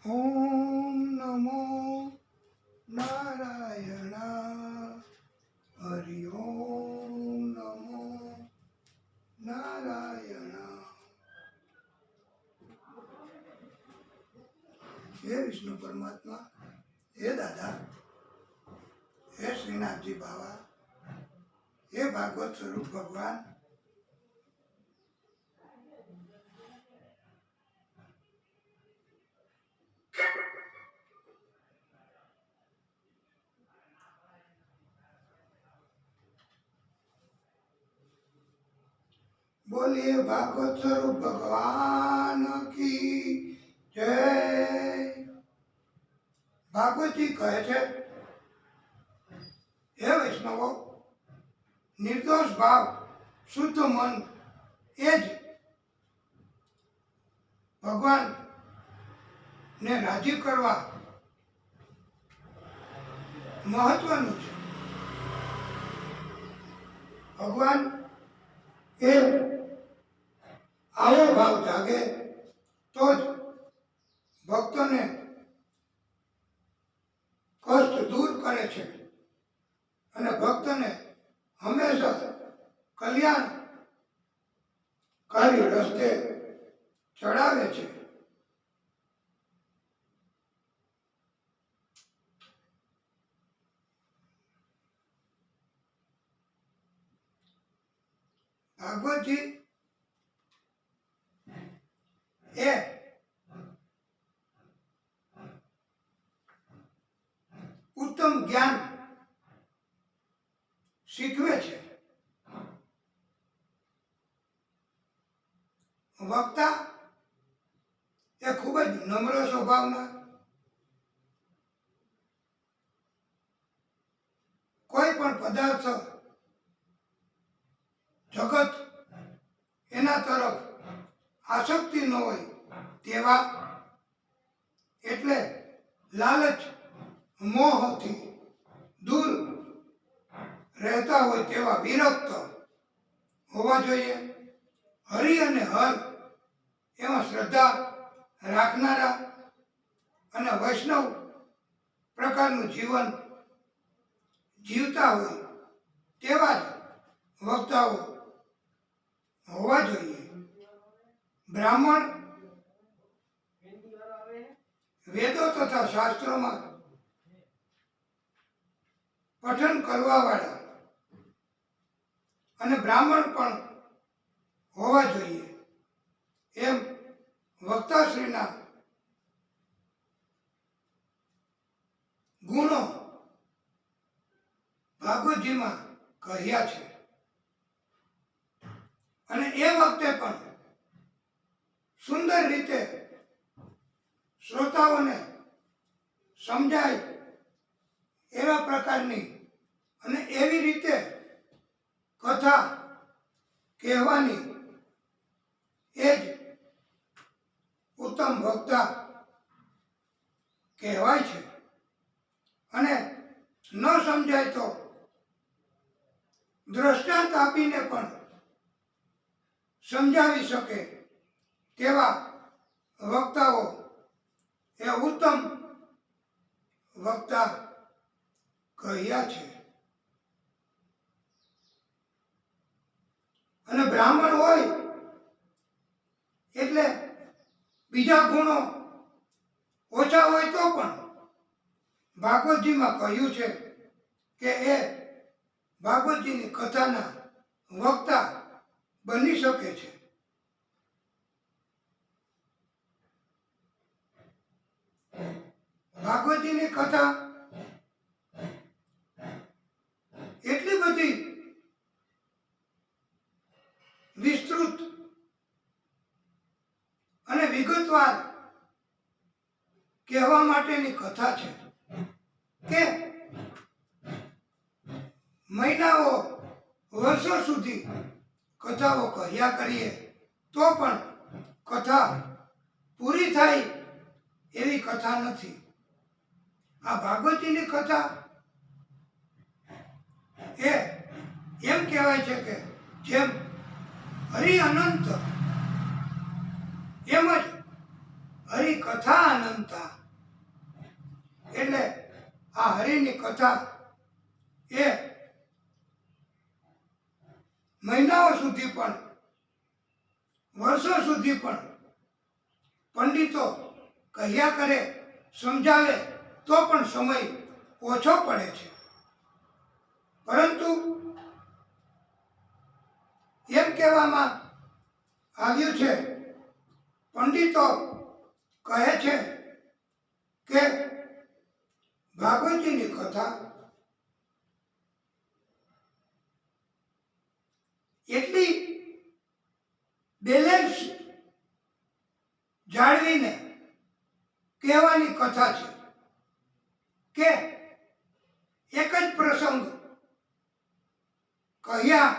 ઓમ નમો નારાયણ હરિ ઓમ નમો નારાયણ. હે વિષ્ણુ પરમાત્મા, હે દાદા, હે શ્રીનાથજી બાવા, હે ભાગવત સ્વરૂપ ભગવાન, બોલીએ ભાગવત સ્વરૂપ ભગવાન કી જય. ભાગવતજી કહે છે, હે વૈષ્ણવો, નિર્દોષ ભાવ, શુદ્ધ મન એ જ ભગવાન ને રાજી કરવા મહત્વનું છે. ભગવાન એ આવો ભાવ જાગે તો જ ભક્તોને કષ્ટ દૂર કરે છે અને ભક્તને હંમેશા કલ્યાણકારી રસ્તે ચડાવે છે. ભાગવતજી એ ઉત્તમ જ્ઞાન શીખવે છે. વક્તા એ ખૂબ જ નમ્ર સ્વભાવના, કોઈ પણ પદાર્થ જગત એના તરફ આસક્તિ ન હોય તેવા, એટલે લાલચ મોહથી દૂર રહેતા હોય તેવા વિરક્ત હોવા જોઈએ. હરિ અને હર એમાં શ્રદ્ધા રાખનારા અને વૈષ્ણવ પ્રકારનું જીવન જીવતા હોય તેવા જ વક્તાઓ હોવા જોઈએ. બ્રાહ્મણ વેદો તથા શાસ્ત્રોમાં પઠન કરવા વાળા અને બ્રાહ્મણ પણ હોવા જોઈએ એમ વક્તાશ્રીના ગુણો ભાગવતજીમાં કહ્યા છે. અને એ વખતે પણ સુંદર રીતે શ્રોતાઓને સમજાય એવા પ્રકારની અને એવી રીતે કથા કહેવાની એ જ ઉત્તમ વક્તા કહેવાય છે. અને ન સમજાય તો દ્રષ્ટાંત આપીને પણ સમજાવી શકે તેવા વક્તાઓ એ ઉત્તમ વક્તા કહ્યા છે. અને બ્રાહ્મણ હોય એટલે બીજા ગુણો ઓછા હોય તો પણ ભાગવતજીમાં કહ્યું છે કે એ ભાગવતજીની કથાના વક્તા બની શકે છે. ભાગવતજીની કથા એટલી બધી વિસ્તૃત અને વિગતવાર કહેવા માટેની કથા છે કે મહિનાઓ વર્ષો સુધી કથાઓ કહ્યા કરીએ તો પણ કથા પૂરી થાય એવી કથા નથી. આ ભાગવતજીની કથા એ એમ કહેવાય છે કે જેમ હરિ અનંત એમ જ હરિ કથા અનંતા. એટલે આ હરિની કથા એ મહિનાઓ સુધી પણ વર્ષો સુધી પણ પંડિતો કહ્યા કરે, સમજાવે તો પણ સમય ઓછો પડે છે. પરંતુ એમ કહેવામાં આવ્યું છે, પંડિતો કહે છે કે ભાગવતજીની કથા એટલી બેલેન્સ જાળવીને કહેવાની કથા છે કે એક જ પ્રસંગ કહ્યા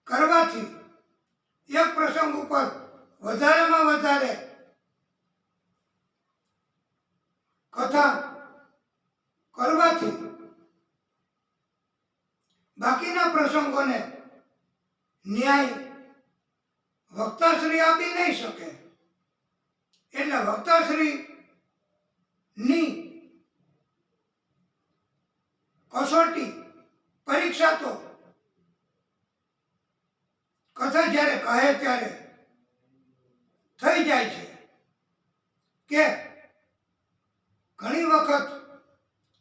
કરવાથી, એક પ્રસંગ ઉપર વધારેમાં વધારે કથા કરવાથી બાકીના પ્રસંગોને ન્યાય વક્તાશ્રી આપી નહીં શકે. એટલે વક્તાશ્રીની કસોટી પરીક્ષા તો કથા જ્યારે કહે ત્યારે થઈ જાય છે કે ઘણી વખત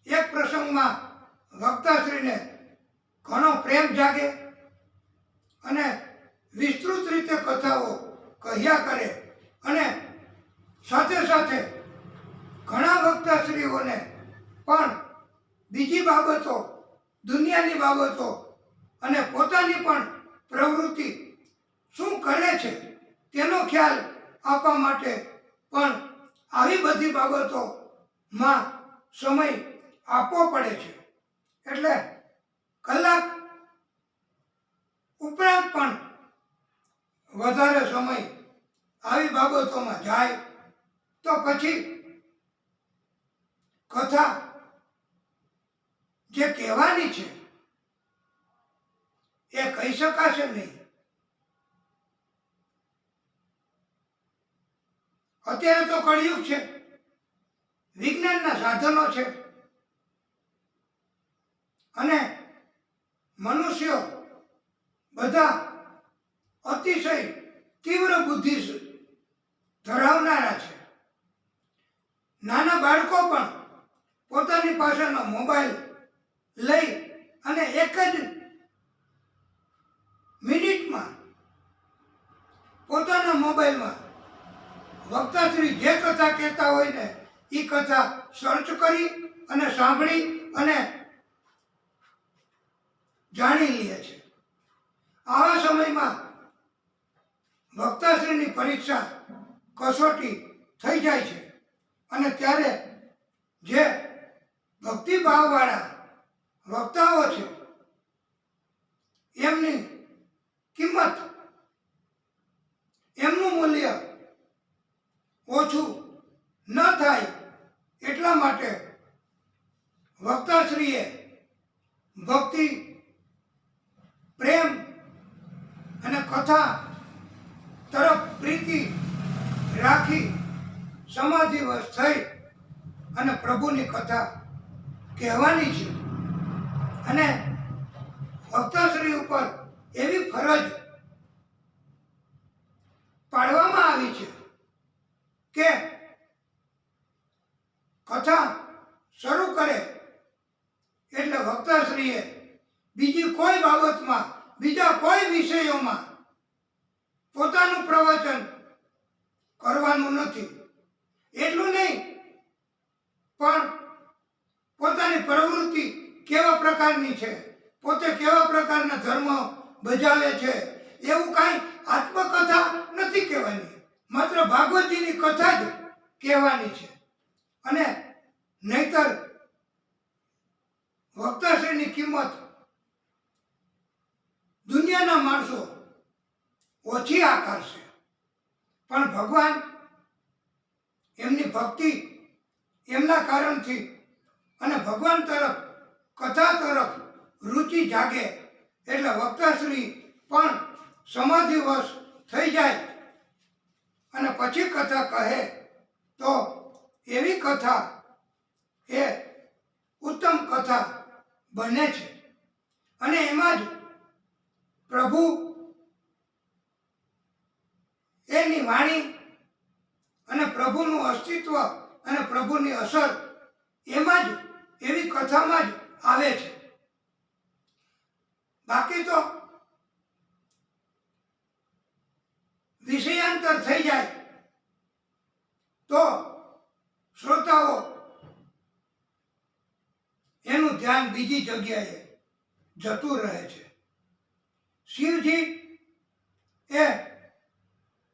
એક પ્રસંગમાં વક્તાશ્રીને ઘણો પ્રેમ જાગે અને વિસ્તૃત રીતે કથાઓ કહ્યા કરે, અને સાથે સાથે ઘણા વક્તાશ્રીઓને પણ બીજી બાબતો, દુનિયાની બાબતો અને પોતાની પણ પ્રવૃત્તિ શું કરે છે તેનો ખ્યાલ આપવા માટે પણ આવી બધી બાબતોમાં સમય આપવો પડે છે. એટલે કલાક ઉપરાંત પણ વધારે સમય આવી બાબતોમાં જાય તો પછી કથા જે કહેવાની છે એ કહી શકાશે નહીં. અત્યારે તો કળિયુગ છે, વિજ્ઞાનના સાધનો છે અને મનુષ્યો બધા અતિશય તીવ્ર બુદ્ધિ ધરાવનારા છે. નાના બાળકો પણ પોતાની પાસેનો મોબાઈલ લઈ અને એક જ મિનિટમાં પોતાના મોબાઈલમાં વક્તાશ્રી જે કથા કહેતા હોય ને એ કથા સર્ચ કરી અને સાંભળી અને જાણી લે છે. આવા સમયમાં વક્તાશ્રીની પરીક્ષા, કસોટી થઈ જાય છે અને ત્યારે જે ભક્તિભાવવાળા વક્તાઓ છે એમની કિંમત, એમનું મૂલ્ય ઓછું ન થાય એટલા માટે વક્તાશ્રીએ ભક્તિ, પ્રેમ અને કથા તરફ પ્રીતિ રાખી સમાધિવશ થઈ અને પ્રભુની કથા કહેવાની છે. અને વક્તાશ્રી ઉપર એવી ફરજ પાડવામાં આવી છે કે કથા શરૂ કરે એટલે વક્તાશ્રીએ બીજી કોઈ બાબતમાં, બીજા કોઈ વિષયોમાં પોતાનું પ્રવચન કરવાનું નથી. એટલું નહીં, પણ પોતાની પ્રવૃત્તિ કેવા પ્રકારની છે, પોતે કેવા પ્રકારના ધર્મ બજાવે છે એવું કાંઈ આત્મકથા નથી કહેવાની. માત્ર ભાગવતજીની કથા જ કહેવાની છે. અને નહીતર વક્તાશ્રીની કિંમત દુનિયાના માણસો ઓછી આકારશે, પણ ભગવાન એમની ભક્તિ એમના કારણથી અને ભગવાન તરફ, કથા તરફ રુચિ જાગે એટલે વક્તાશ્રી પણ સમાધિવશ થઈ જાય અને પછી કથા કહે તો એવી કથા એ ઉત્તમ કથા બને છે અને એમાં જ પ્રભુ એની વાણી અને પ્રભુનું અસ્તિત્વ અને પ્રભુની અસર એમાં જ એવી કથામાં જ આવે છે. બાકી તો વિષયાંતર થઈ જાય તો શ્રોતાઓ એનું ધ્યાન બીજી જગ્યાએ જતું રહે છે. શિવજી એ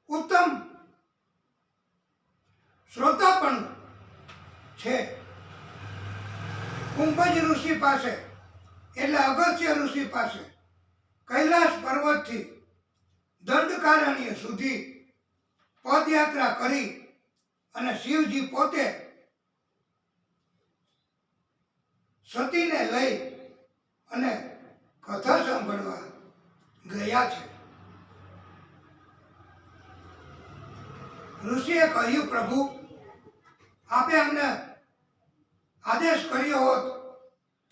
ઉત્તમ શ્રોતા પણ છે. કુંભજ ઋષિ પાસે એટલે અગસ્ત્ય ઋષિ પાસે કૈલાસ પર્વતથી દંડકારણ્ય સુધી પદયાત્રા કરી અને શિવજી પોતે સતીને લઈ અને કથા સાંભળવા ગયા છે. ઋષિએ કહ્યું, પ્રભુ આપે અમને આદેશ કર્યો હોત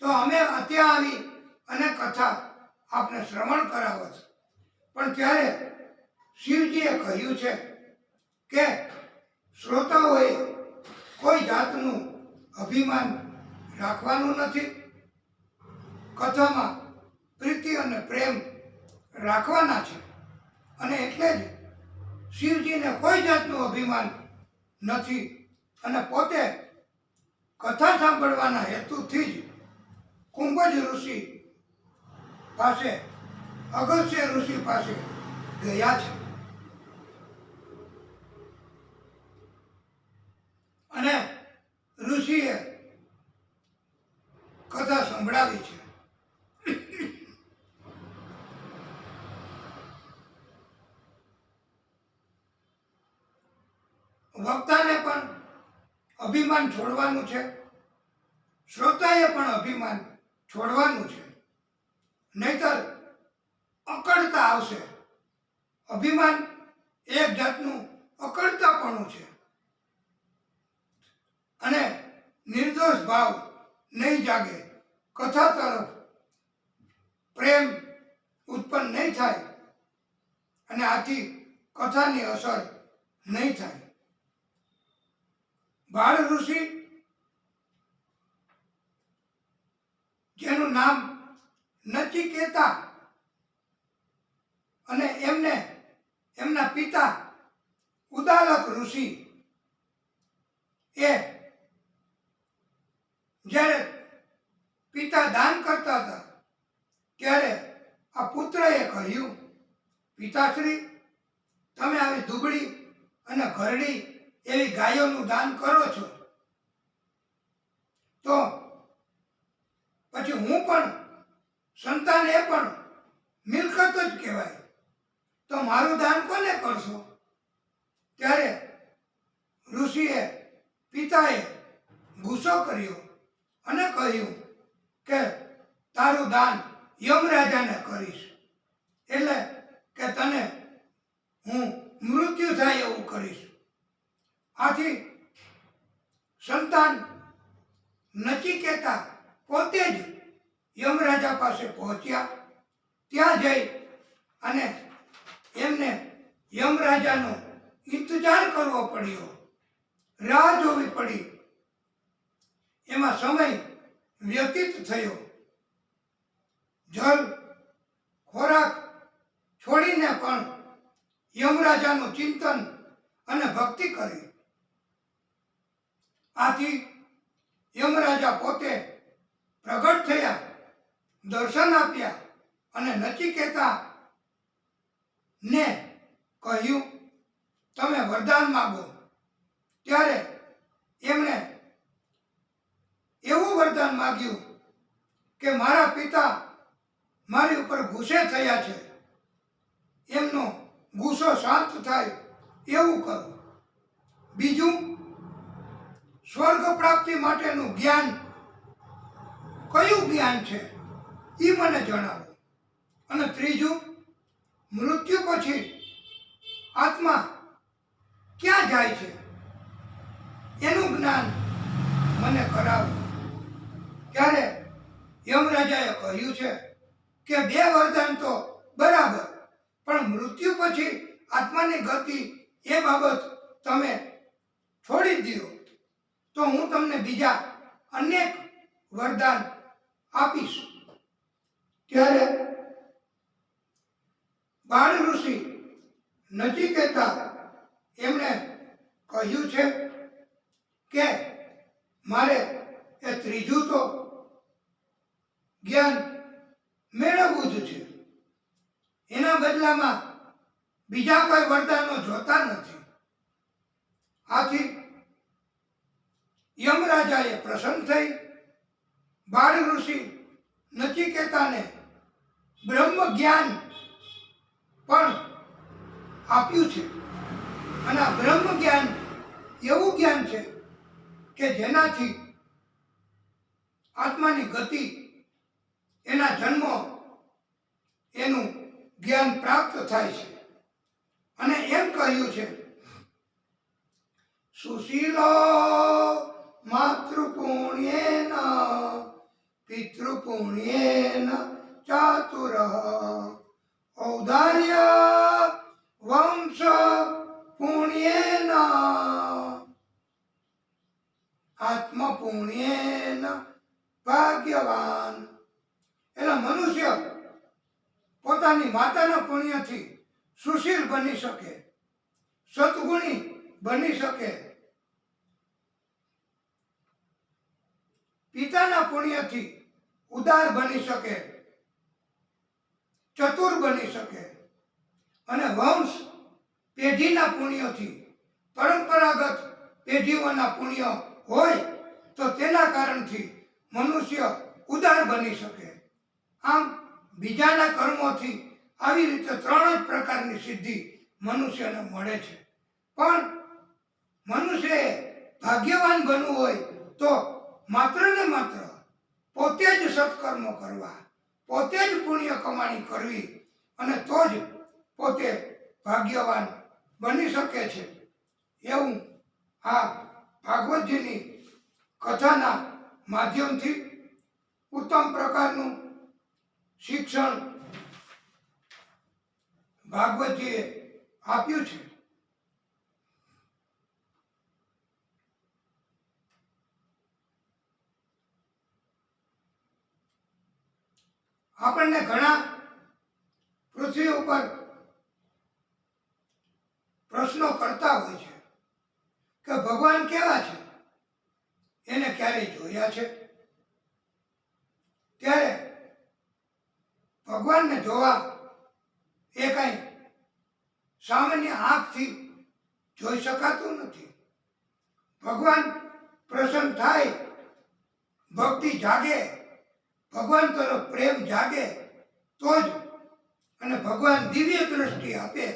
તો અમે અત્યાં આવી અને કથા આપને શ્રવણ કરાવત. પણ ત્યારે શિવજીએ કહ્યું છે કે શ્રોતાઓએ કોઈ જાતનું અભિમાન રાખવાનું નથી. કથામાં પ્રીતિ અને પ્રેમ રાખવાના છે અને એટલે જ શિવજીને કોઈ જાતનું અભિમાન નથી અને પોતે કથા સાંભળવાના હેતુથી જ કુંભજ ઋષિ પાસે અગસ્ત્ય ઋષિ પાસે ગયા છે અને ઋષિએ કથા સંભળાવી છે. વક્તાને પણ અભિમાન છોડવાનું છે, શ્રોતાએ પણ અભિમાન છોડવાનું છે, નહીતર અકળતા આવશે. અભિમાન એક જાતનું અકળતાપણું છે અને નિર્દોષ ભાવ નહીં જાગે, કથા તરફ પ્રેમ ઉત્પન્ન નહીં થાય અને આથી કથાની અસર નહીં થાય. બાળ ઋષિ જેનું નામ નચિકેતા અને એમના પિતા ઉદાલક ઋષિ એ જ્યારે પિતા દાન કરતા હતા ત્યારે આ પુત્રએ કહ્યું, પિતાશ્રી તમે આવી દુબળી અને ઘરડી એવી ગાયોનું દાન કરો છો તો પછી હું પણ સંતાન એ પણ મિલકત જ કહેવાય, તો મારું દાન કોને કરશો? ત્યારે ઋષિએ પિતાએ ગુસ્સો કર્યો અને કહ્યું કે તારું દાન યમરાજાને કરીશ, એટલે કે તને હું મૃત્યુ થાય એવું કરીશ. આથી સંતાન નચિકેતા પોતે જ યમરાજા પાસે પહોંચ્યા. ત્યાં જઈ અને એમને યમરાજાનો ઇંતજાર કરવો પડ્યો, રાહ જોવી પડી. એમાં સમય વ્યતીત થયો. જલ ખોરાક છોડીને પણ યમરાજાનું ચિંતન અને ભક્તિ કરી. આથી યમરાજા પોતે પ્રગટ થયા, દર્શન આપ્યા અને નચિકેતા ને કહ્યું, તમે વરદાન માગો. ત્યારે એમણે એવું વરદાન માગ્યું કે મારા પિતા મારી ઉપર ગુસ્સે થયા છે, એમનો ગુસ્સો શાંત થાય એવું કરો. બીજું, સ્વર્ગ પ્રાપ્તિ માટેનું જ્ઞાન કયું જ્ઞાન છે એ મને જણાવો. અને ત્રીજું, મૃત્યુ પછી આત્મા ક્યાં જાય છે એનું જ્ઞાન મને કરાવો. ત્યારે યમરાજાએ કહ્યું છે કે 2 વરદાન તો બરાબર, પણ મૃત્યુ પછી આત્માની ગતિ એ બાબત તમે છોડી દો તો હું તમને બીજા અનેક વરદાન આપીશ. ત્યારે બાળ ઋષિ નચિકેતા એમણે કહ્યું છે કે મારે એ ત્રીજું તો જ્ઞાન મેળવવું જ છે. એના બદલામાં બીજા કોઈ વરદાનો જોતા નથી. આથી યમરાજાએ પ્રસન્ન થઈ બાળ ઋષિ નચિકેતાને બ્રહ્મ જ્ઞાન પણ આપ્યું છે. અને આ બ્રહ્મ જ્ઞાન એવું જ્ઞાન છે કે જેનાથી આત્માની ગતિ, એના જન્મો, એનું જ્ઞાન પ્રાપ્ત થાય છે. અને એમ કહ્યું છે, સુશીલો માતૃપુણ્યેન પિતૃપુણ્યેન ચાતુર ઔદાર્ય વંશ પુણ્યેન આત્મપુણ્યેન ભાગ્યવાન. એટલે મનુષ્ય પોતાની માતાના પુણ્યથી સુશીલ બની શકે, સદગુણી બની શકે, પિતાના પુણ્યથી ઉદાર બની શકે, ચતુર બની શકે, અને વંશ પેઢીના પુણ્યથી, પરંપરાગત પેઢીઓના પુણ્ય હોય તો તેના કારણથી મનુષ્ય ઉદાર બની શકે. આમ બીજાના કર્મોથી આવી રીતે 3 જ પ્રકારની સિદ્ધિ મનુષ્યને મળે છે. પણ મનુષ્યએ ભાગ્યવાન બનવું હોય તો માત્ર ને માત્ર પોતે જ સત્કર્મો કરવા, પોતે જ પુણ્ય કમાણી કરવી, અને તો જ પોતે ભાગ્યવાન બની શકે છે. એવું આ ભાગવતજીની કથાના માધ્યમથી ઉત્તમ પ્રકારનું શિક્ષણ ભાગવતજીએ આપ્યું છે. આપણને ઘણા પૃથ્વી ઉપર પ્રશ્નો કરતા હોય છે કે ભગવાન કેવા છે, એને ક્યારેય જોયા છે? ત્યારે ભગવાનને જોવા એ કઈ સામાન્ય આંખથી જોઈ શકાતું નથી. ભગવાન પ્રસન્ન થાય, ભક્તિ જાગે, ભગવાન તરફ પ્રેમ જાગે તો જ, અને ભગવાન દિવ્ય દ્રષ્ટિ આપે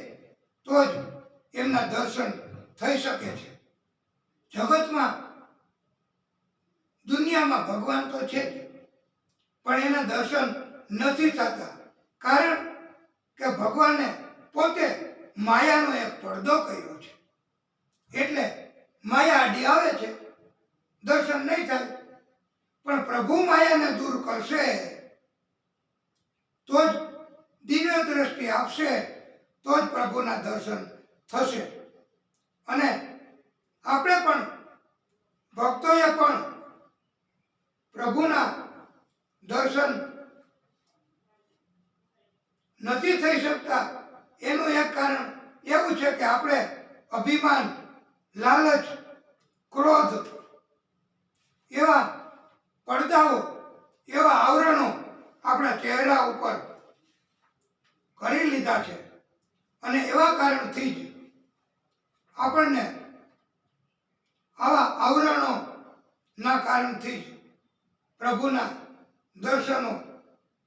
તો જ એમના દર્શન થઈ શકે છે. જગતમાં, દુનિયામાં ભગવાન તો છે જ, પણ એના દર્શન નથી થતા. કારણ કે ભગવાને પોતે માયાનો એક પડદો કર્યો છે. એટલે માયા આડી આવે છે, દર્શન નહીં થાય. પણ પ્રભુ માયાને દૂર કરશે તો જ, દિવ્ય દ્રષ્ટિ આપશે તો જ પ્રભુના દર્શન થશે. અને આપણે પણ, ભક્તોએ પણ પ્રભુના દર્શન નથી થઈ શકતા. એનું એક કારણ એવું છે કે આપણે અભિમાન, લાલચ, ક્રોધ એવા પડદાઓ, એવા આવરણો આપણા ચહેરા ઉપર કરી લીધા છે. અને એવા કારણથી જ આપણને આવા આવરણો ના કારણથી જ પ્રભુના દર્શનો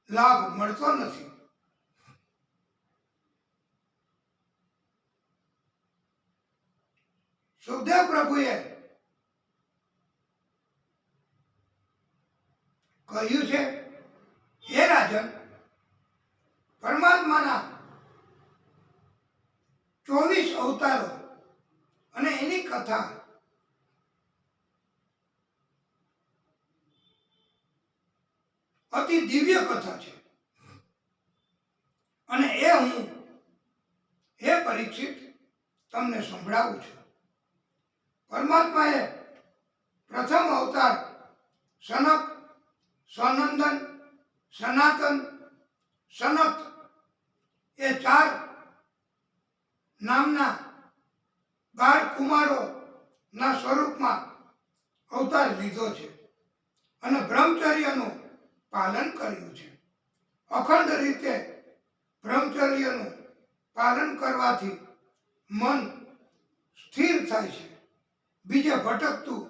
લાભ મળતો નથી. સુખદેવ પ્રભુએ કહ્યું છે, હે રાજન, પરમાત્માના 24 અવતારો અને એની કથા અતિ દિવ્ય કથા છે અને એ હું હે પરીક્ષિત તમને સંભળાવું છું. પરમાત્માએ પ્રથમ અવતાર સનક, સનંદન, સનાતન, સનત એ 4 નામના બાળકુમારોના સ્વરૂપમાં અવતાર લીધો છે અને બ્રહ્મચર્યનું પાલન કર્યું છે. અખંડ રીતે બ્રહ્મચર્યનું પાલન કરવાથી મન સ્થિર થાય છે, બીજે ભટકતું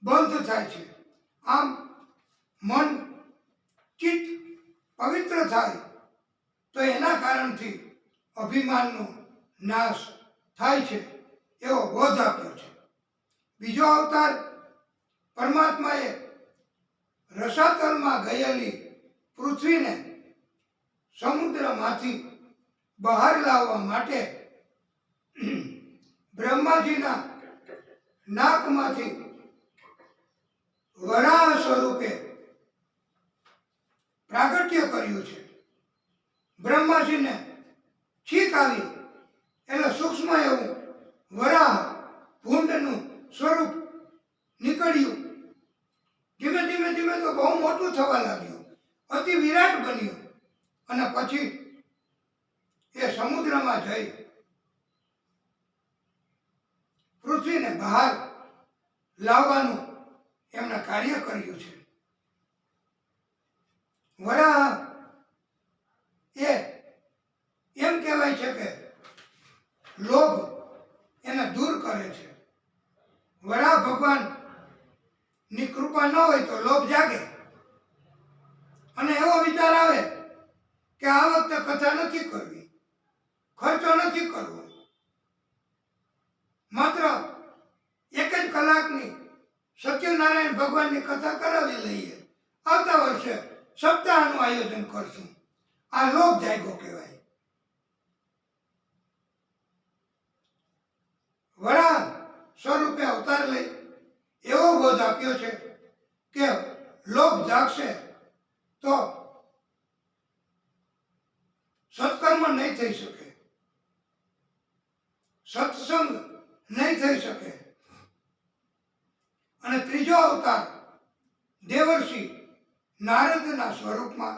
બંધ થાય છે. આમ મન ચિત્ત પવિત્ર થાય તો એના કારણથી અભિમાનનો નાશ થાય છે એવો બોધ આપ્યો છે. બીજો અવતાર પરમાત્માએ રસાતળમાં ગયેલી પૃથ્વીને સમુદ્રમાંથી બહાર લાવવા માટે બ્રહ્માજીના નાકમાંથી વરાહ સ્વરૂપે પ્રાગટ્ય કર્યું છે. બ્રહ્માજીને છીક આવી એટલે સૂક્ષ્મ એવું વરાહ ભૂંડનું સ્વરૂપ નીકળ્યું. ધીમે ધીમે ધીમે તો બહુ મોટું થવા લાગ્યું, અતિ વિરાટ બન્યું અને પછી એ સમુદ્રમાં જઈ પૃથ્વીને બહાર લાવવાનું એમણે કાર્ય કર્યું છે. વરાહ એ એમ કહેવાય છે કે લોભ એને દૂર કરે છે. વરાહ ભગવાન ની કૃપા ન હોય તો લોભ જાગે અને એવો વિચાર આવે કે આ વખતે કથા નથી કરવી, ખર્ચો નથી કરવો, માત્ર 1 જ કલાકની સત્યનારાયણ ભગવાનની કથા કરાવી લઈએ, આવતા વર્ષે સપ્તાહનું આયોજન કરશું. આ લોભ જાગ્યો કહેવાય. વરાહ સ્વરૂપે અવતાર લઈ એવો બોધ આપ્યો છે કે લોભ જાગશે તો સત્કર્મ નહીં થઈ શકે, સત્સંગ નહીં થઈ શકે. અને ત્રીજો અવતાર દેવર્ષિ નારદના સ્વરૂપમાં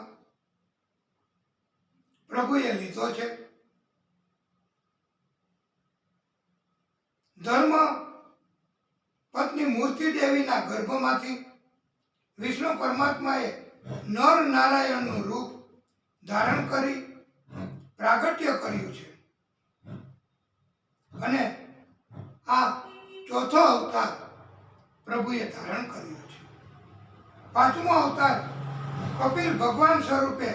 પ્રભુએ લીધો છે. ધર્મ પત્ની મૂર્તિ દેવીના ગર્ભમાંથી વિષ્ણુ પરમાત્માએ નર નારાયણનું રૂપ ધારણ કરી પ્રાગટ્ય કર્યું છે અને આ ચોથો અવતાર પ્રભુએ ધારણ કર્યો છે. પાંચમો અવતાર કપિલ ભગવાન સ્વરૂપે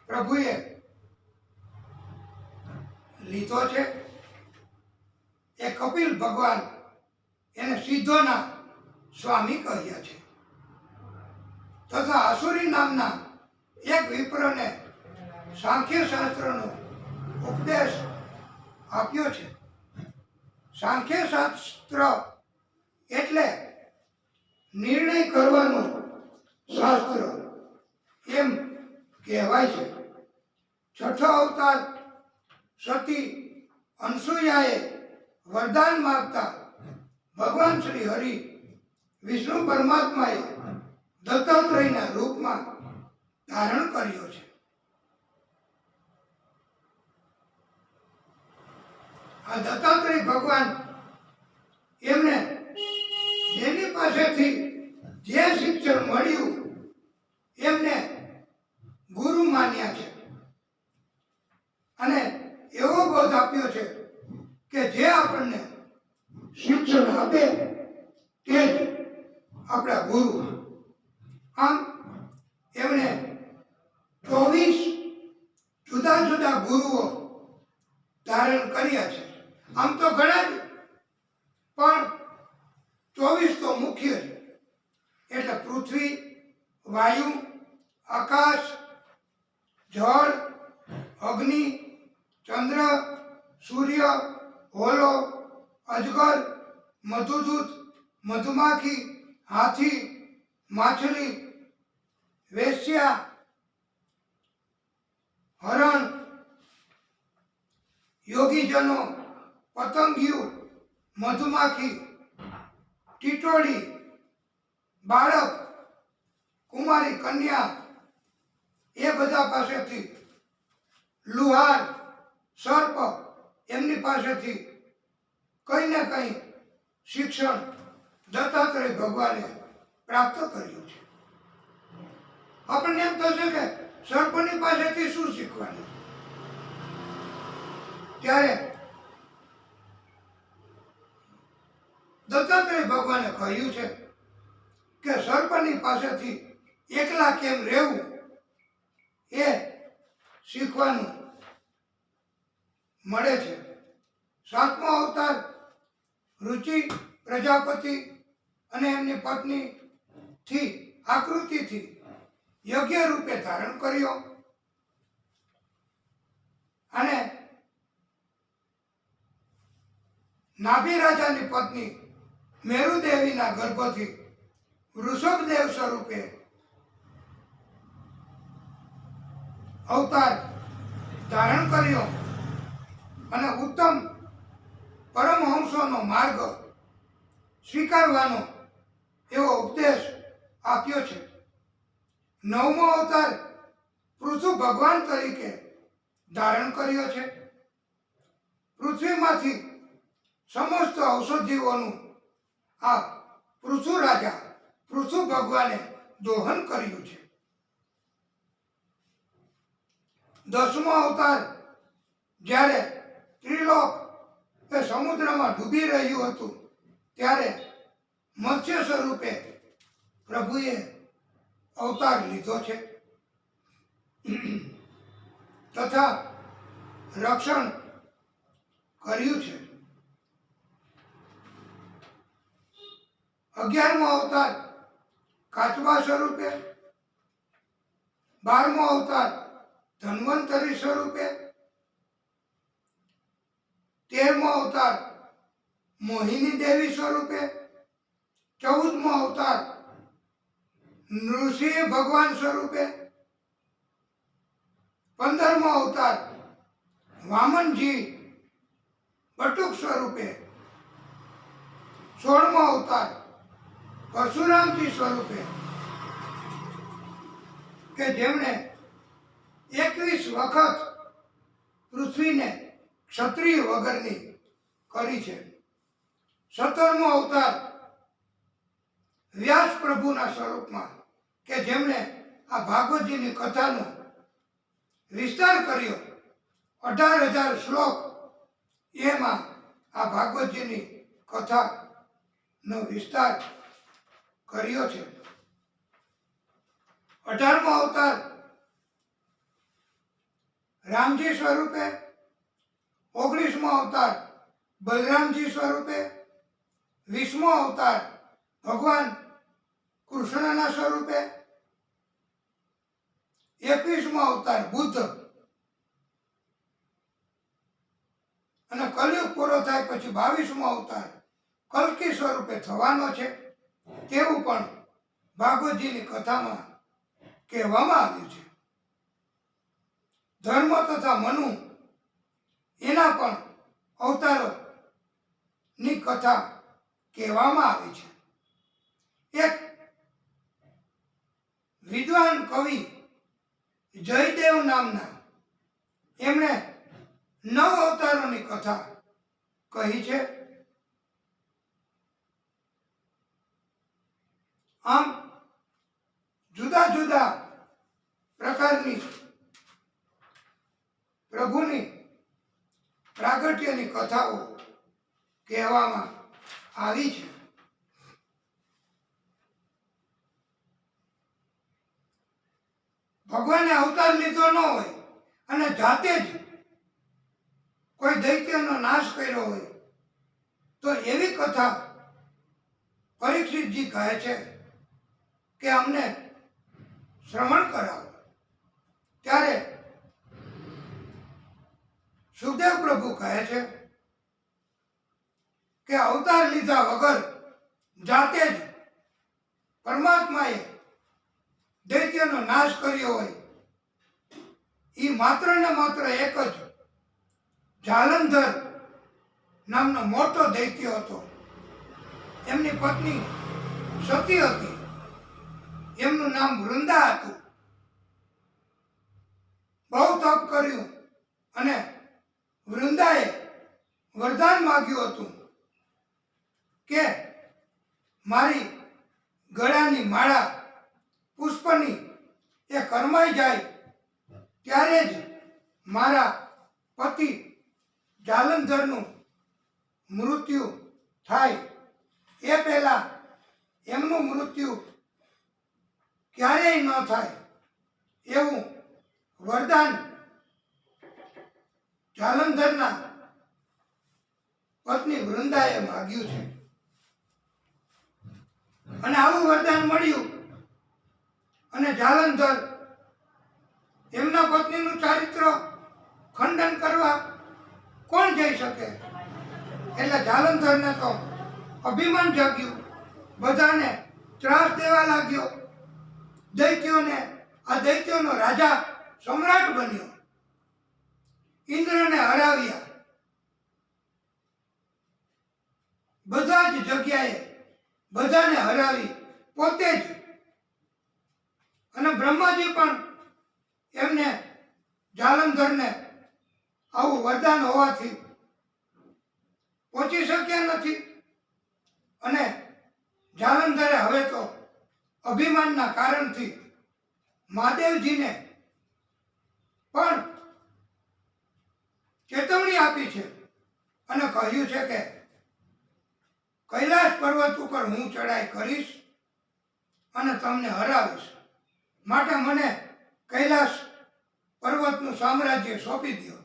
પ્રભુએ લીધો છે. એ કપિલ ભગવાન એને સિદ્ધોના સ્વામી કહ્યા છે તથા આસુરી નામના એક વિપ્રને સાંખ્ય શાસ્ત્રનો ઉપદેશ આપ્યો છે. સાંખ્ય શાસ્ત્ર એટલે નિર્ણય કરવાનું શાસ્ત્ર એમ કહેવાય છે. છઠ્ઠો અવતાર સતી અનસુયાએ વરદાન માંગતા ભગવાન શ્રી હરિ વિષ્ણુ પરમાત્માએ દત્તાત્રેયના રૂપમાં ધારણ કર્યો છે. આ દત્તાત્રેય ભગવાન એમને જેની પાસેથી જે શિક્ષણ મળ્યું એમને ગુરુ માન્યા છે અને એવો બોધ આપ્યો છે કે જે આપણને શિક્ષણ આપે તે જ આપણા ગુરુ. આમ એમણે 24 જુદા જુદા ગુરુઓ ધારણ કર્યા છે. આમ તો ઘણા જ પણ 24 તો મુખ્ય છે. એટલે પૃથ્વી, વાયુ, આકાશ, જળ, અગ્નિ, ચંદ્ર, સૂર્ય, હોલો, અજગર, મધુદૂત, મધુમાખી, હાથી, માછલી, વેશ્યા, હરણ, યોગીજનો, પતંગિયું, મધુમાખી, ટીટોળી, બાળક, કુમારી કન્યા એ બધા પાસેથી, લુહાર, સર્પ એમની પાસેથી કંઈ ને કંઈ શિક્ષણ દત્તાત્રેય ભગવાને પ્રાપ્ત કર્યું છે. આપણને એમ થશે કે સર્પની પાસેથી શું શીખવાનું, ત્યારે દત્તાત્રેય ભગવાને કહ્યું છે કે સર્પની પાસેથી એકલા કેમ રહેવું એ શીખવાનું મળે છે. સાતમો અવતાર રુચિ પ્રજાપતિ અને એમની પત્નીથી આકૃતિથી યોગ્ય રૂપે ધારણ કર્યો અને નાભી રાજાની પત્ની મેરુદેવીના ગર્ભથી વૃષભદેવ સ્વરૂપે અવતાર ધારણ કર્યો અને ઉત્તમ પરમહંસોનો માર્ગ સ્વીકારવાનો એવો ઉપદેશ આપ્યો છે. નવમો અવતાર પૃથુ ભગવાન તરીકે ધારણ કર્યો છે. પૃથ્વીમાંથી સમસ્ત ઔષધિઓનું આ પૃથુ રાજા પૃથુ ભગવાને દોહન કર્યું છે. દસમો અવતાર જ્યારે ત્રિલોક એ સમુદ્રમાં ડૂબી રહ્યું હતું ત્યારે મત્સ્ય સ્વરૂપે પ્રભુએ અવતાર લીધો છે તથા રક્ષણ કર્યું છે. 11મો અવતાર કાચબા સ્વરૂપે, 12મો અવતાર ધન્વંતરી સ્વરૂપે, 13મો અવતાર મોહિની દેવી સ્વરૂપે, 14મો અવતાર નૃસિંહ ભગવાન સ્વરૂપે, 15મો અવતાર વામનજી બટુક સ્વરૂપે, 16મો અવતાર પરશુરામજી સ્વરૂપે કે જેમણે 21 વખત પૃથ્વીને ક્ષત્રિય વગરની કરી છે. 17મો અવતાર વ્યાસ પ્રભુના સ્વરૂપમાં કે જેમણે આ ભાગવતજીની કથાનો વિસ્તાર કર્યો. 18,000 શ્લોક એમાં આ ભાગવતજીની કથાનો વિસ્તાર કર્યો છે. 18મો અવતાર રામજી સ્વરૂપે, 19મો અવતાર બલરામજી સ્વરૂપે, 20મો અવતાર ભગવાન કૃષ્ણના સ્વરૂપે, 21મો અવતાર બુદ્ધ અને કલયુગ પૂરો થાય પછી 22મો અવતાર કલ્કી સ્વરૂપે થવાનો છે તેવું પણ ભાગવતજીની કથામાં કહેવામાં આવ્યું છે. ધર્મ તથા મનુ એના પણ અવતારોની કથા કહેવામાં આવી છે. એક વિદ્વાન કવિ જયદેવ નામના એમણે 9 અવતારોની કથા કહી છે. આમ જુદા જુદા પ્રકારની પ્રભુની પ્રાગટ્યની કથાઓ કહેવામાં આવી છે. ભગવાને અવતાર લીધો ન હોય અને જાતે જ કોઈ દૈત્યનો નાશ કર્યો હોય તો એવી કથા પરીક્ષિતજી કહે છે કે અમને શ્રવણ કરાવો. ત્યારે સુખદેવ પ્રભુ કહે છે કે અવતાર લીધા વગર જાતે જ પરમાત્માએ દૈત્યનો નાશ કર્યો હોય એ માત્ર ને માત્ર એક જ જાલંધર નામનો મોટો દૈત્ય હતો. એમની પત્ની સતી હતી. એમનું નામ વૃંદા હતું. બહુ તપ કર્યું અને વૃંદાએ વરદાન માગ્યું હતું કે મારી ગળાની માળા પુષ્પની એ કરમાઈ જાય ત્યારે જ મારા પતિ જાલંધરનું મૃત્યુ થાય. એ પહેલા એમનું મૃત્યુ ક્યારેય ન થાય એવું વરદાન જાલંધરના પત્ની વૃંદાએ માગ્યું છે. અને આવું વરદાન મળ્યું અને જાલંધર એમના પત્નીનું ચારિત્ર ખંડન કરવા કોણ જઈ શકે? એટલે જાલંધરને તો અભિમાન જાગ્યું, બધાને ત્રાસ દેવા લાગ્યો. આ દૈત્યોનો રાજા સમ્રાટ બન્યો. ઇન્દ્રને હરાવ્યા. બધા જ જગ્યાએ બધાને હરાવી પોતે જ. અને બ્રહ્માજી પણ એમને જાલંધરને આવું વરદાન હોવાથી પહોંચી શક્યા નથી. અને જાલંધરે હવે તો અભિમાનના કારણથી મહાદેવજીને પણ ચેતવણી આપી છે અને કહ્યું છે કે કૈલાસ પર્વત ઉપર હું ચડાઈ કરીશ અને તમને હરાવીશ. માટે મને કૈલાસ પર્વતનું સામ્રાજ્ય સોંપી દો.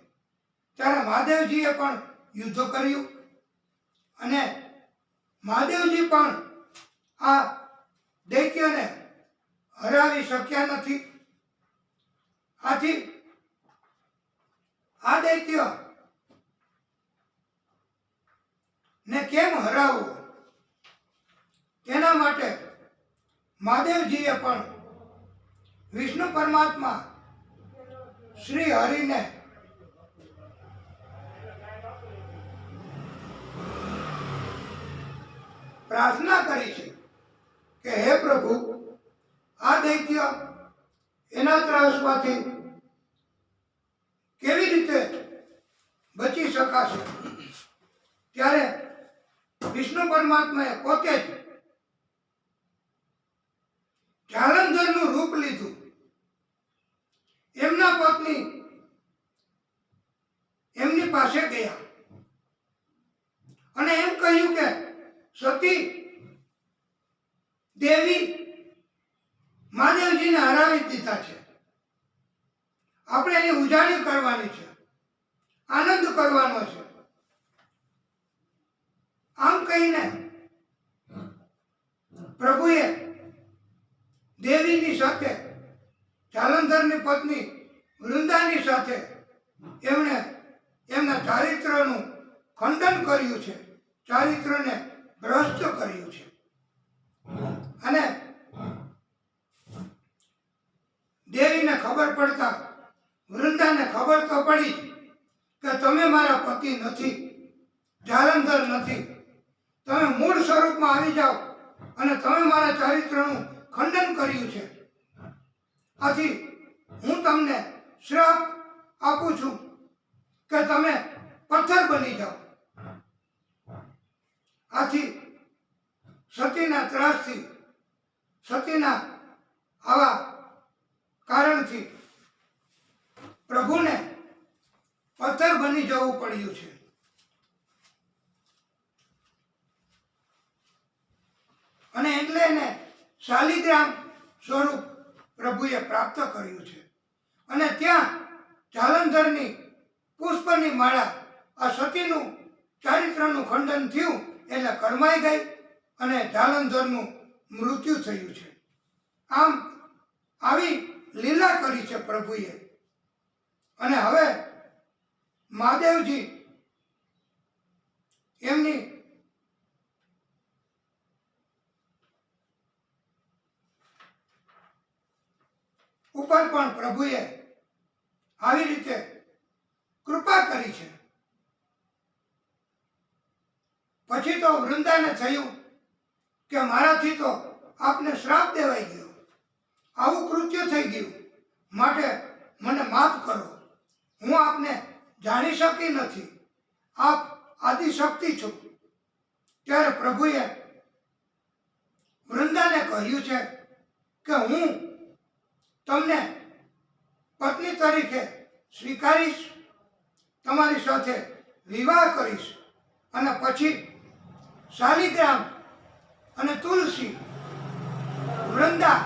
ત્યારે મહાદેવજીએ પણ યુદ્ધ કર્યું અને મહાદેવજી પણ આ દૈત્યને હરાવી શક્યા નથી. આથી આ દૈત્ય ને કેમ હરાવવો તેના માટે મહાદેવજીએ પણ વિષ્ણુ પરમાત્મા શ્રી હરિને પ્રાર્થના કરી છે કે હે પ્રભુ, આ દૈત્ય એના ત્રાસમાંથી કેવી રીતે બચી શકાશે? ત્યારે વિષ્ણુ પરમાત્માએ પોતે જ જાલંધરનું રૂપ લીધું. એમના પત્ની એમની પાસે ગયા અને એમ કહ્યું કે સતી દેવી મહાદેવજીને હરાવી દીધા છે. આપણે એની ઉજાણી કરવાની છે, આનંદ કરવાનો છે. આમ કહીને પ્રભુએ દેવીની સાથે જાલંધરની પત્ની વૃંદાની સાથે એમણે એમના ચારિત્રનું ખંડન કર્યું છે, ચારિત્રને ભ્રષ્ટ કર્યું છે. અને દેવીને ખબર પડતા વૃંદાને ખબર તો પડી કે તમે મારા પતિ નથી, જાલંધર નથી. તમે મૂળ સ્વરૂપમાં આવી જાઓ અને તમે મારા ચારિત્રનું ખંડન કર્યું છે. આથી હું તમને શ્રાપ આપું છું કે તમે પથ્થર બની જાઓ. આથી સતીના ત્રાસથી, સતીના આવા કારણથી પ્રભુને પથ્થર બની જવું પડ્યું છે. અને એટલે એને શાલિગ્રામ સ્વરૂપ પ્રભુએ પ્રાપ્ત કર્યું છે. અને ત્યાં જાલંધરની પુષ્પની માળા આ સતીનું ચારિત્રનું ખંડન થયું એટલે કરમાઈ ગઈ અને જાલંધરનું મૃત્યુ થયું છે. આમ આવી લીલા કરી છે પ્રભુએ. અને હવે મહાદેવજી એમની ઉપર પણ પ્રભુએ આવી રીતે કૃપા કરી છે. પછી તો વૃંદાને થયું કે મારાથી તો આપને શ્રાપ દેવાઈ ગયો, આવું કૃત્ય થઈ ગયું, માટે મને માફ કરો, હું આપને જાણી શકી નથી, આપ આદિશક્તિ છો. ત્યારે પ્રભુએ વૃંદાને કહ્યું છે કે હું તમને પત્ની તરીકે સ્વીકારીશ, તમારી સાથે વિવાહ કરીશ, અને પછી શાલિગ્રામ અને તુલસી, વૃંદા,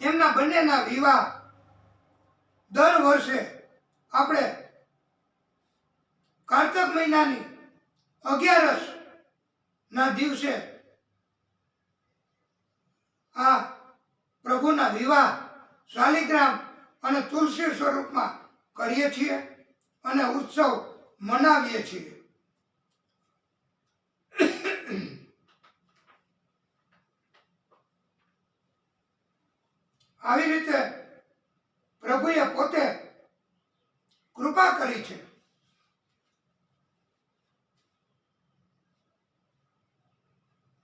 એમના બંનેના વિવાહ દર વર્ષે આપણે કાર્તક મહિનાની 11 ના દિવસે આ પ્રભુના વિવાહ શાલિગ્રામ અને તુલસી સ્વરૂપમાં કરીએ છીએ અને ઉત્સવ મનાવીએ છીએ. આવી રીતે પ્રભુએ પોતે કૃપા કરી છે.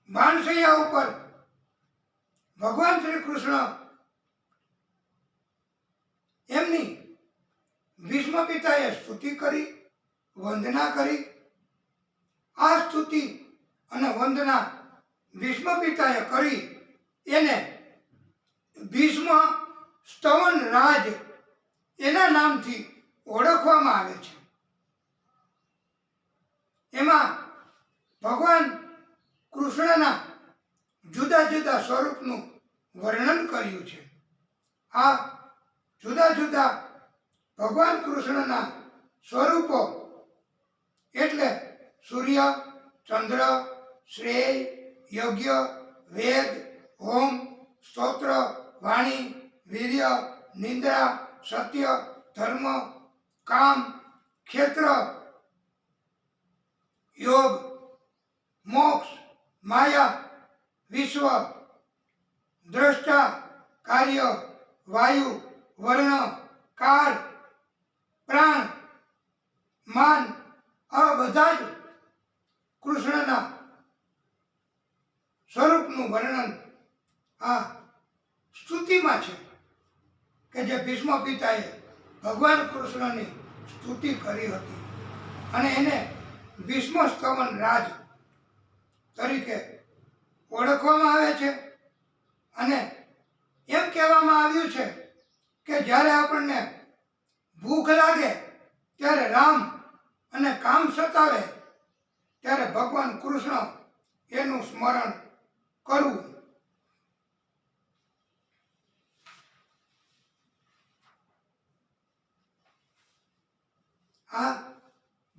બાણશૈયા ઉપર ભગવાન શ્રી કૃષ્ણ એમની ભીષ્મ પિતાએ સ્તુતિ કરી, વંદના કરી. આ સ્તુતિ અને વંદના ભીષ્મ પિતાએ કરી એને ભીષ્મ સ્તવન રાજ એના નામથી ઓળખવામાં આવે છે. એમાં ભગવાન કૃષ્ણના જુદા જુદા સ્વરૂપનું વર્ણન કર્યું છે. આ જુદા જુદા ભગવાન કૃષ્ણના સ્વરૂપો એટલે સૂર્ય, ચંદ્ર, શ્રેય, યજ્ઞ, વેદ, હોમ, સ્તોત્ર, વાણી, વીર્ય, નિંદ્રા, સત્ય, ધર્મ, કામ, ક્ષેત્ર, યોગ, મોક્ષ, માયા, વિશ્વ, દ્રષ્ટા, કાર્ય, વાયુ, વર્ણ, કાળ, પ્રાણ, માન, આ બધા જ કૃષ્ણના સ્વરૂપનું વર્ણન આ સ્તુતિમાં છે કે જે ભીષ્મ પિતાએ ભગવાન કૃષ્ણની સ્તુતિ કરી હતી અને એને ભીષ્મ સ્તવન રાજ તરીકે ઓળખવામાં આવે છે. અને એમ કહેવામાં આવ્યું છે કે જ્યારે આપણને ભૂખ લાગે ત્યારે રામ અને કામ સતાવે ત્યારે ભગવાન કૃષ્ણ એનું સ્મરણ કરવું. આ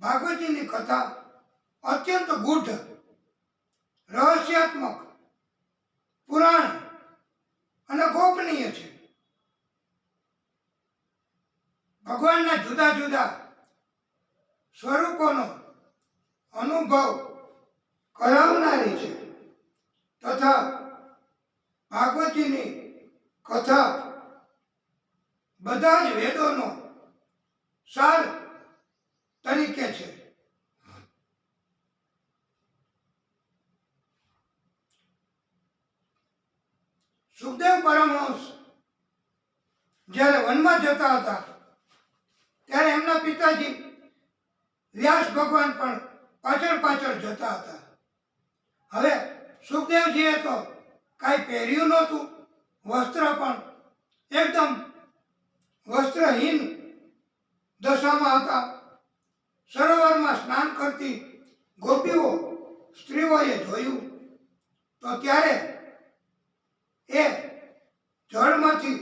ભાગવતજીની કથા અત્યંત ગૂઢ, રહસ્યાત્મક, પુરાણ અને ગોપનીય છે. ભગવાનના જુદા જુદા સ્વરૂપોનો અનુભવ કરાવનારી છે તથા ભાગવતજીની કથા બધા જ વેદોનો સાર તરીકે છે. સુખદેવ પરમહંસ જ્યારે વનમાં જતા હતા ત્યારે એમના પિતાજી વ્યાસ ભગવાન પણ પાછળ પાછળ જતા હતા. હવે સુખદેવજીએ તો કાંઈ પહેર્યું નહોતું, વસ્ત્ર પણ એકદમ વસ્ત્રહીન દશામાં હતા. સરોવરમાં સ્નાન કરતી ગોપીઓ, સ્ત્રીઓએ જોયું તો ત્યારે એ જળમાંથી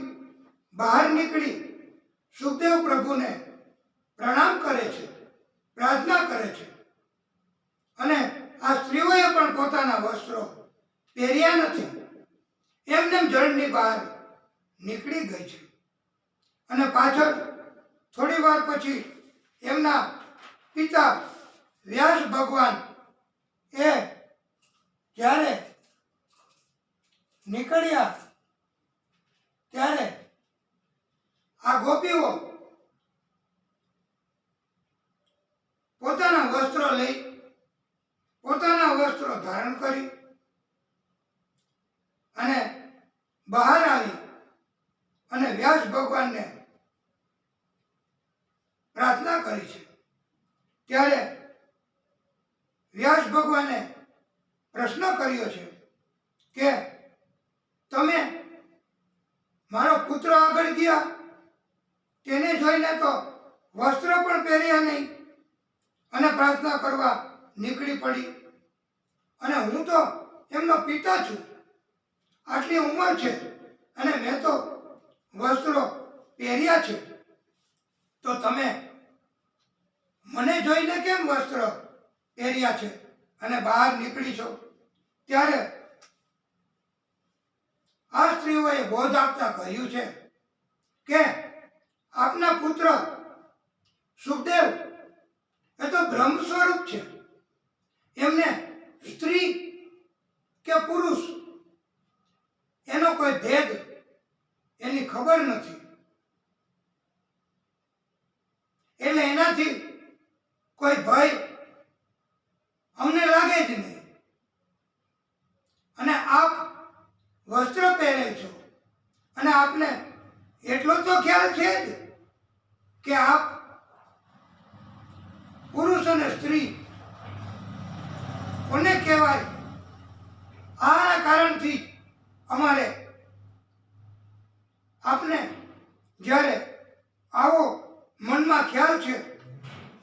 બહાર નીકળી સુખદેવ પ્રભુને પ્રણામ કરે છે, પ્રાર્થના કરે છે. અને આ સ્ત્રીઓએ પણ પોતાના વસ્ત્રો પહેર્યા નથી, એમને જળની બહાર નીકળી ગઈ છે. અને પાછળ થોડી વાર પછી એમના પિતા વ્યાસ ભગવાન એ જ્યારે નીકળ્યા ત્યારે બહાર આવી અને વ્યાસ ભગવાનને પ્રાર્થના કરી છે. ત્યારે વ્યાસ ભગવાને પ્રશ્ન કર્યો છે કે તમે મારો પુત્ર આગળ ગયા, તેને જોઈને તો વસ્ત્ર પણ પહેર્યા નહીં અને પ્રાર્થના કરવા નીકળી પડી, અને હું તો એમનો પિતા છું, આટલી ઉંમર છે અને મેં તો વસ્ત્રો પહેર્યા છે, તો તમે મને જોઈને કેમ વસ્ત્ર પહેર્યા છે અને બહાર નીકળી છો? ત્યારે આ સ્ત્રીઓએ બોધ આપતા કહ્યું છે કે આપના પુત્ર સુખદેવ એ તો બ્રહ્મ સ્વરૂપ છે, એમને સ્ત્રી કે પુરુષ એનો કોઈ ભેદ એની ખબર નથી, એટલે એનાથી કોઈ ભય અમને લાગે જ નહીં. અને આપ વસ્ત્ર પહેરે છો અને આપને એટલો તો ખ્યાલ છે જ કે આપ પુરુષ અને સ્ત્રી કોને કહેવાય. આના કારણથી અમારે આપને જ્યારે આવો મનમાં ખ્યાલ છે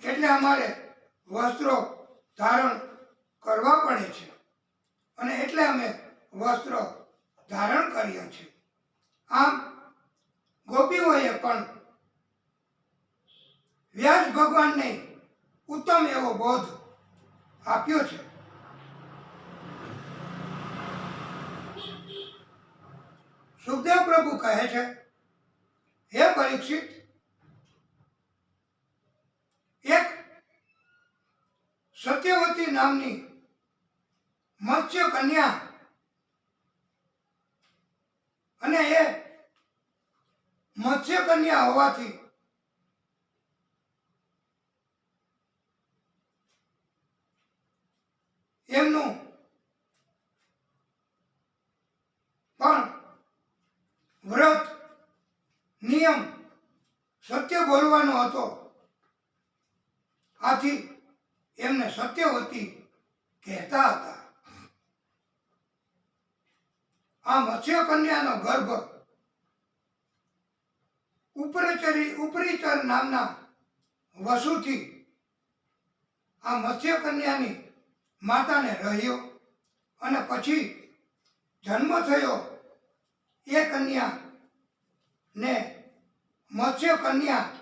એટલે અમારે વસ્ત્રો ધારણ કરવા પડે છે, અને એટલે અમે વસ્ત્રો ધારણ કર્યા છે. આમ ગોપીઓએ પણ વ્યાસ ભગવાનને ઉત્તમ એવો બોધ આપ્યો છે. સુખદેવ પ્રભુ કહે છે, હે પરીક્ષિત, એક સત્યવતી નામની મત્સ્ય કન્યા, અને એ મત્સ્ય કન્યા હોવાથી એમનું પણ વ્રત નિયમ સત્ય બોલવાનો હતો, આથી એમને સત્યવતી કહેતા હતા. આ મત્સ્ય કન્યાનો ગર્ભ ઉપરીચર નામના વસુથી આ મત્સ્ય કન્યાની માતાને રહ્યો, અને પછી જન્મ થયો એ કન્યા ને મત્સ્ય કન્યા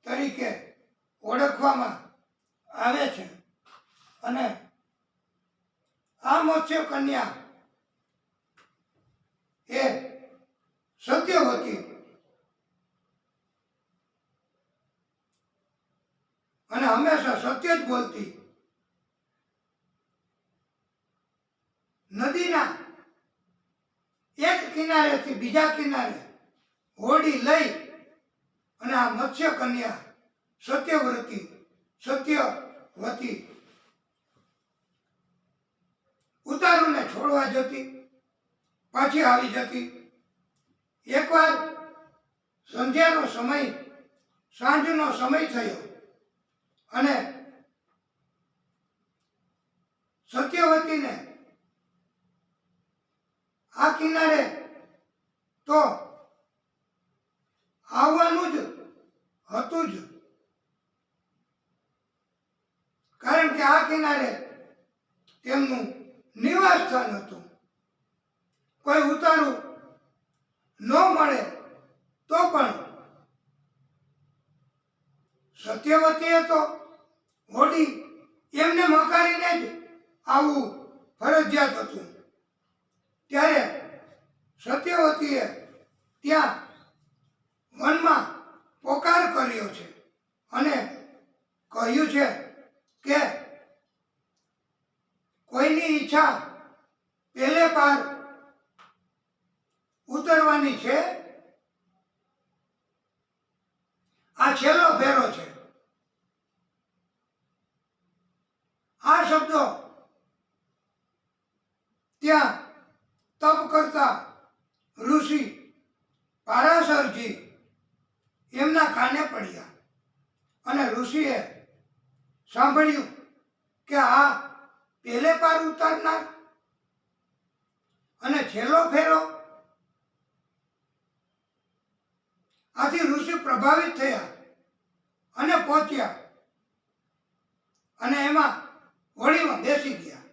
તરીકે ઓળખવામાં આવે છે. અને આ મત્સ્ય કન્યા એ સત્યવતી અને હંમેશા સત્ય જ બોલતી, નદીના એક કિનારેથી બીજા કિનારે હોડી લઈ અને આ મત્સ્ય કન્યા સત્યવતી ઉતારુને છોડવા જતી, પાછી આવી જતી. એકવાર સંધ્યાનો સમય, સાંજનો સમય થયો અને સત્યવતીને આ કિનારે તો આવવાનું જ હતું જ, કારણ કે આ કિનારે તેમનું નિવાસ સ્થાન હતું. કોઈ ઉતારું ન મળે તો પણ સત્યવતીએ તો હોડી એમને મકારીને જ આવવું ફરજિયાત હતું. ત્યારે સત્યવતીએ ત્યાં વનમાં પોકાર કર્યો છે અને કહ્યું છે કે કોઈની ઈચ્છા પેલે પાર ઉતરવાની છે? આ છેલ્લો ફેરો છે. આ શબ્દો ત્યાં તપ કરતા ઋષિ પારાશરજી એમના કાને પડ્યા અને ઋષિએ સાંભળ્યું કે આ પેલે પાર ઉતારનાર અને છેલ્લો ફેરો. આથી ઋષિ પ્રભાવિત થયા અને પહોંચ્યા અને એમાં હોડીમાં બેસી ગયા.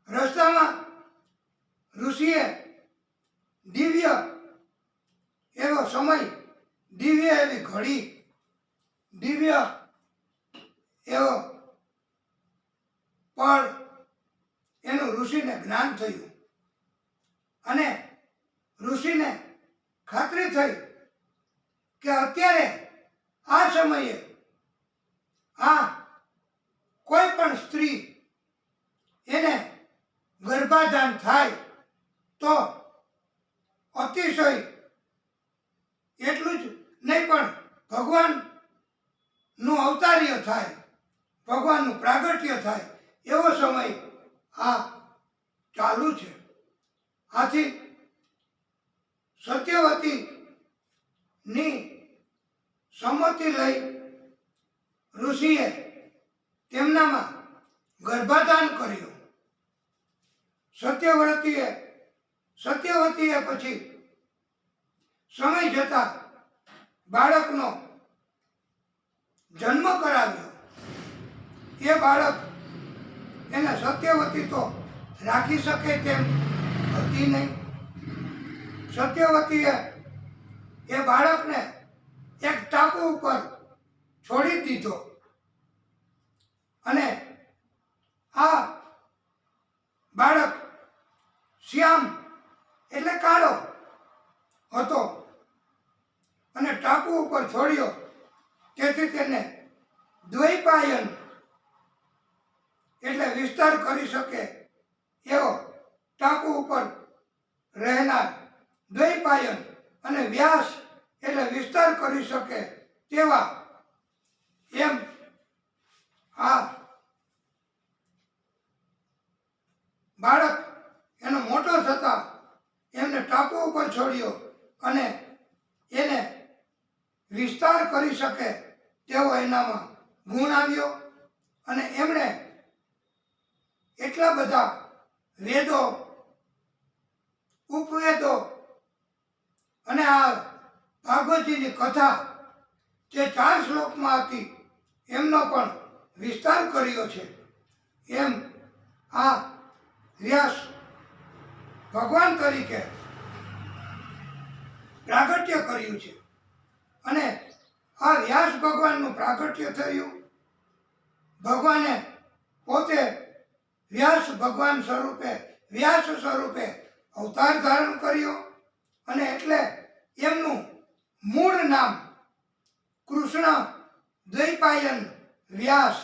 રસ્તામાં ઋષિએ દિવ્ય એવો સમય, દિવ્ય એવી ઘડી, દિવ્ય એવો પળ એનું ઋષિને જ્ઞાન થયું અને ઋષિને ખાતરી થઈ કે અત્યારે આ સમયે આ કોઈ પણ સ્ત્રી એને ગર્ભાધાન થાય તો અતિશય એટલું જ નહીં પણ ભગવાનનું અવતાર્ય થાય, ભગવાનનું પ્રાગટ્ય થાય એવો સમય આ ચાલુ છે. આથી સત્યવતીની સંમતિ લઈ ઋષિએ તેમનામાં ગર્ભાધાન કર્યું. સત્યવતીએ પછી સમય જતા બાળકનો જન્મ કરાવ્યો. એ બાળક એને સત્યવતી તો રાખી શકે તેમ હતી નહીં. સત્યવતીએ એ બાળકને એક ટાપુ ઉપર છોડી દીધો અને આ બાળક શ્યામ એટલે કાળો હતો અને ટાપુ ઉપર છોડ્યો. તેથી તેને દ્વૈપાયન એટલે વિસ્તાર કરી શકે એવો ટાપુ ઉપર રહેનાર દ્વૈપાયન અને વ્યાસ એટલે વિસ્તાર કરી શકે તેવા એમ આ બાળક એનો મોટો થતા એમને ટાપુ ઉપર છોડ્યો અને એને વિસ્તાર કરી શકે તેવો એનામાં ગુણ આવ્યો અને એમણે એટલા બધા વેદો, ઉપવેદો અને આ ભાગવતજીની કથા જે 4 શ્લોકમાં હતી એમનો પણ વિસ્તાર કર્યો છે. એમ આ વ્યાસ ભગવાન તરીકે પ્રાગટ્ય કર્યું છે અને આ વ્યાસ ભગવાનનું પ્રાગટ્ય થયું. ભગવાને પોતે વ્યાસ ભગવાન સ્વરૂપે, વ્યાસ સ્વરૂપે અવતાર ધારણ કર્યો અને એટલે એમનું મૂળ નામ કૃષ્ણ દ્વૈપાયન વ્યાસ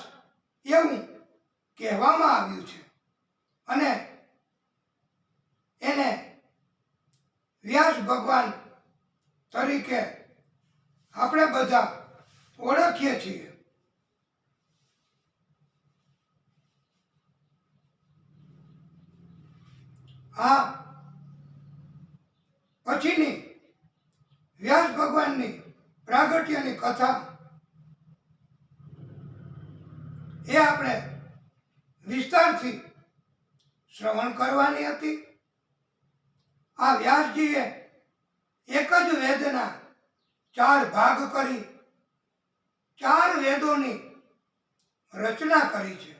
એવું કહેવામાં આવ્યું છે અને એને વ્યાસ ભગવાન તરીકે આપણે બધા ઓળખીએ છીએ. આ પછીની વ્યાસ ભગવાનની પ્રાગટ્યની કથા એ આપણે વિસ્તારથી શ્રવણ કરવાની હતી. આ વ્યાસજીએ એક જ વેદના 4 ભાગ કરી 4 વેદોની રચના કરી છે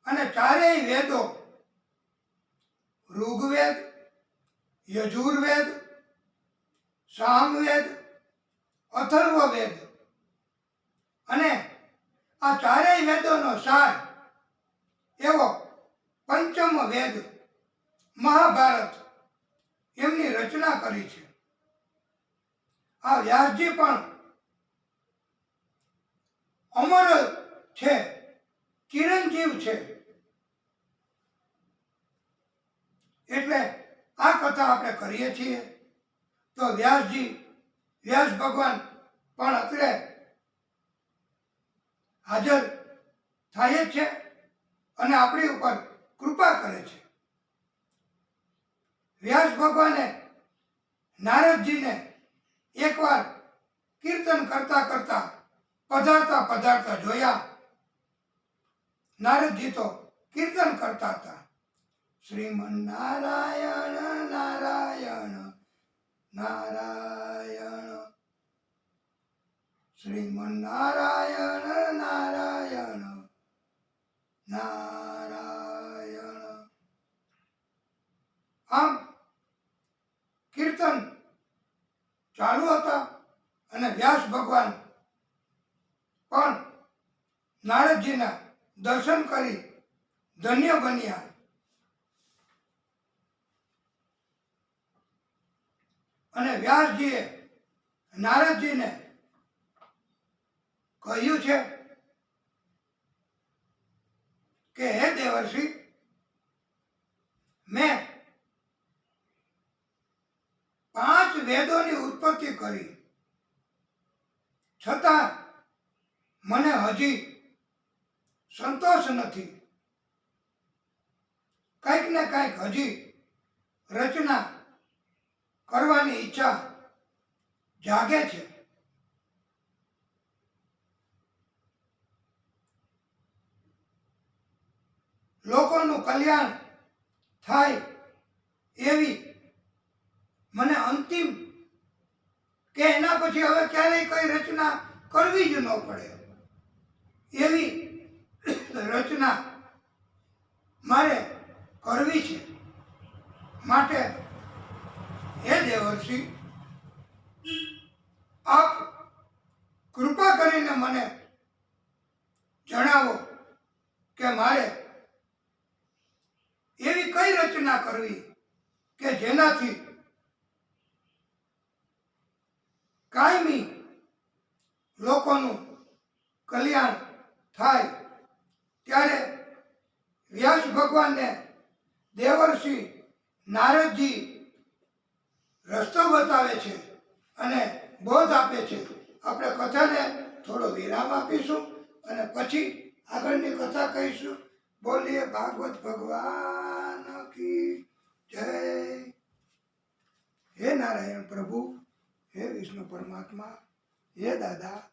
અને ચારેય વેદો ઋગ્વેદ, યજુર્વેદ, સામવેદ, અથર્વવેદ અને આ ચારેય વેદોનો સાર એવો પંચમ વેદ મહાભારત એમની રચના કરી છે. આ વ્યાસજી પણ અમર છે, ચિરંજીવ છે. એટલે આ કથા આપણે કરીએ છીએ તો વ્યાસજી, વ્યાસ ભગવાન પણ અત્રે હાજર થાય જ છે અને આપણી ઉપર કૃપા કરે છે. વ્યાસ ભગવાને નારદજીને એકવાર કીર્તન કરતા કરતા પધારતા પધારતા જોયા. નારદજી તો કીર્તન કરતા હતા. શ્રીમન નારાયણ નારાયણ નારાયણ, શ્રીમન નારાયણ નારાયણ નારાયણ. આમ કીર્તન ચાલુ હતા અને વ્યાસ ભગવાન પણ નારદજીના દર્શન કરી ધન્ય બન્યા. અને વ્યાસજીએ નારદજીને કહ્યું છે કે હે દેવર્ષિ, મેં 5 વેદોની ઉત્પત્તિ કરી, છતાં મને હજી સંતોષ નથી. કંઈક ને કંઈક હજી રચના કરવાની ઈચ્છા જાગે છે. લોકોનું કલ્યાણ થાય એવી મને અંતિમ કે એના પછી હવે ક્યારેય કઈ રચના કરવી જ ન પડે એવી રચના મારે કરવી છે. માટે હે દેવર્ષિ, આપ કૃપા કરીને મને જણાવો કે મારે એવી કઈ રચના કરવી કે જેનાથી કાયમી લોકોનું કલ્યાણ થાય. ત્યારે વ્યાસ ભગવાનને દેવર્ષિ નારદજી રસ્તો બતાવે છે અને બોધ આપે છે. આપણે કથાને થોડો વિરામ આપીશું અને પછી આગળની કથા કહીશું. બોલીએ ભાગવત ભગવાન કી જય. હે નારાયણ પ્રભુ, હે વિષ્ણુ પરમાત્મા, હે દાદા,